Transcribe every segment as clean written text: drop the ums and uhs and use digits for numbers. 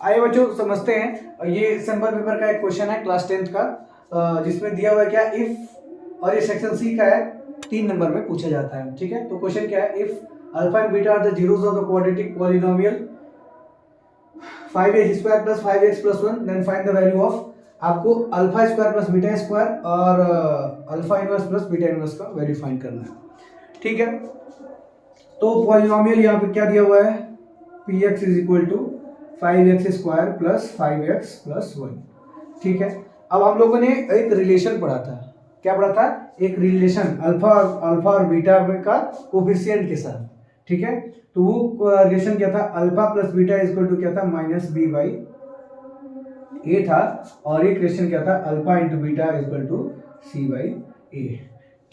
आइए बच्चों समझते हैं। ये सिंपल पेपर का एक क्वेश्चन है क्लास 10th का, जिसमें दिया हुआ है क्या इफ, और ये सेक्शन सी का है, 3 नंबर में पूछा जाता है। ठीक है, तो क्वेश्चन क्या है, if alpha and beta are the zeros of the quadratic polynomial 5x square plus 5x plus 1 then find the value of. आपको alpha square plus beta square और alpha inverse plus beta inverse का value find करना है। ठीक है, तो polynomial यहाँ पे क्या दिया हुआ है, px is equal to 5x square plus 5x plus 1। ठीक है, अब हम लोगों ने एक रिलेशन पढ़ा था। क्या पढ़ा था? एक रिलेशन अल्फा और बीटा का कोफिशिएंट के साथ। ठीक है, तो वो रिलेशन क्या था, alpha plus beta equal to क्या था, माइनस बी बाई ए था, और एक रिलेशन क्या था, alpha into beta equal to C by A.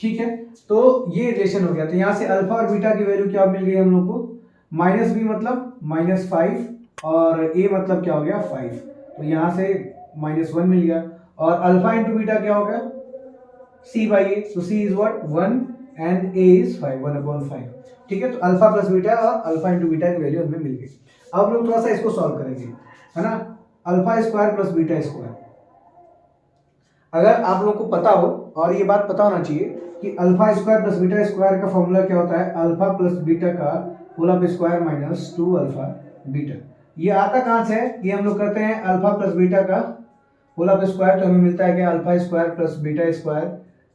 ठीक है, तो ये रिलेशन हो गया। तो यहाँ से अल्फा और बीटा की वैल्यू क्या मिल गई हम लोग को, माइनस बी मतलब -5 और ए मतलब क्या हो गया 5, तो यहाँ से -1 मिल गया। और अल्फा इंटू बीटा क्या हो गया, सी बाई ए, तो C is what 1 and A is 5, 1/5। ठीक है, तो अल्फा प्लस बीटा और अल्फा इंटू बीटा की वैल्यू हमें मिल गई। अब हम लोग थोड़ा सा इसको सॉल्व करेंगे, है ना। Alpha square plus beta square, अगर आप लोग को पता हो, और ये बात पता होना चाहिए कि alpha square plus beta square का फॉर्मूला क्या होता है, अल्फा प्लस बीटा का whole of square minus 2 alpha beta. ये आता कहाँ से है, ये हम लोग करते हैं अल्फा प्लस बीटा का होल ऑफ स्क्वायर, तो हमें मिलता है कि alpha square plus beta square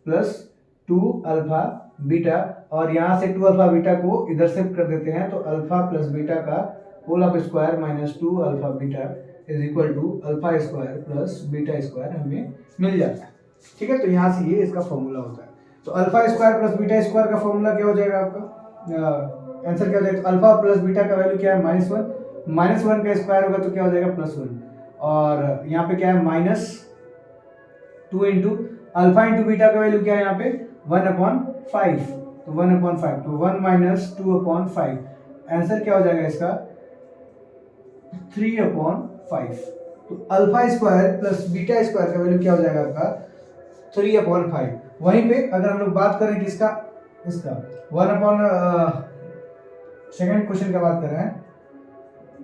plus 2 alpha beta, और यहाँ से 2 अल्फा बीटा को इधर शिफ्ट कर देते हैं, तो अल्फा प्लस बीटा का whole of square minus 2 alpha beta is equal to alpha square plus beta square हमें मिल जाता है। ठीक है, तो यहाँ से ये इसका फॉर्मूला होता है। तो alpha square plus beta square का फॉर्मूला क्या हो जाएगा आपका, आंसर क्या हो जाएगा, तो अल्फा प्लस बीटा का वैल्यू क्या है -1 का स्क्वायर होगा तो क्या हो जाएगा +1, और यहाँ पे क्या है -2 इंटू अल्फा इंटू बीटा का वैल्यू क्या है यहाँ पे 1/5, तो 1/5, तो 1 - 2/5, आंसर क्या हो जाएगा इसका 3/5। तो alpha square plus beta square का वैल्यू क्या हो जाएगा आपका 3/5। वहीं पे अगर हम लोग बात करें कि इसका 1 सेकेंड क्वेश्चन का बात कर रहे हैं,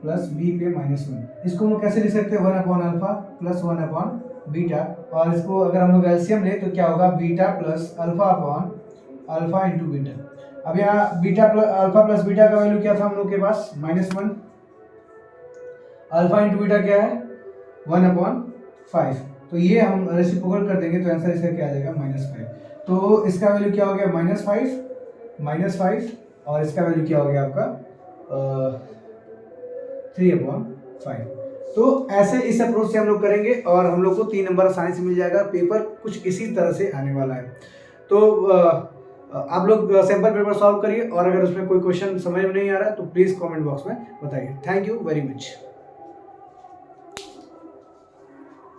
प्लस बी पे -1, इसको हम लोग कैसे लिख सकते हैं 1/अल्फा प्लस 1/बीटा, और इसको अगर हम लोग एलसीएम ले तो क्या होगा beta plus alpha into beta. अब यहाँ beta plus alpha plus beta का वैल्यू क्या था हम लोग के पास -1, अल्फा इंटू बीटा क्या है 1/5, तो ये हम रेसिप्रोकल कर देंगे तो आंसर इसका क्या आ जाएगा -5। तो इसका वैल्यू क्या हो गया -5, और इसका वैल्यू क्या हो गया आपका 3/5। तो ऐसे इस अप्रोच से हम लोग करेंगे और हम लोग को 3 नंबर आसानी से मिल जाएगा। पेपर कुछ इसी तरह से आने वाला है। तो आप लोग सैम्पल पेपर सॉल्व करिए, और अगर उसमें कोई क्वेश्चन समझ में नहीं आ रहा है तो प्लीज़ कमेंट बॉक्स में बताइए। Thank you very much.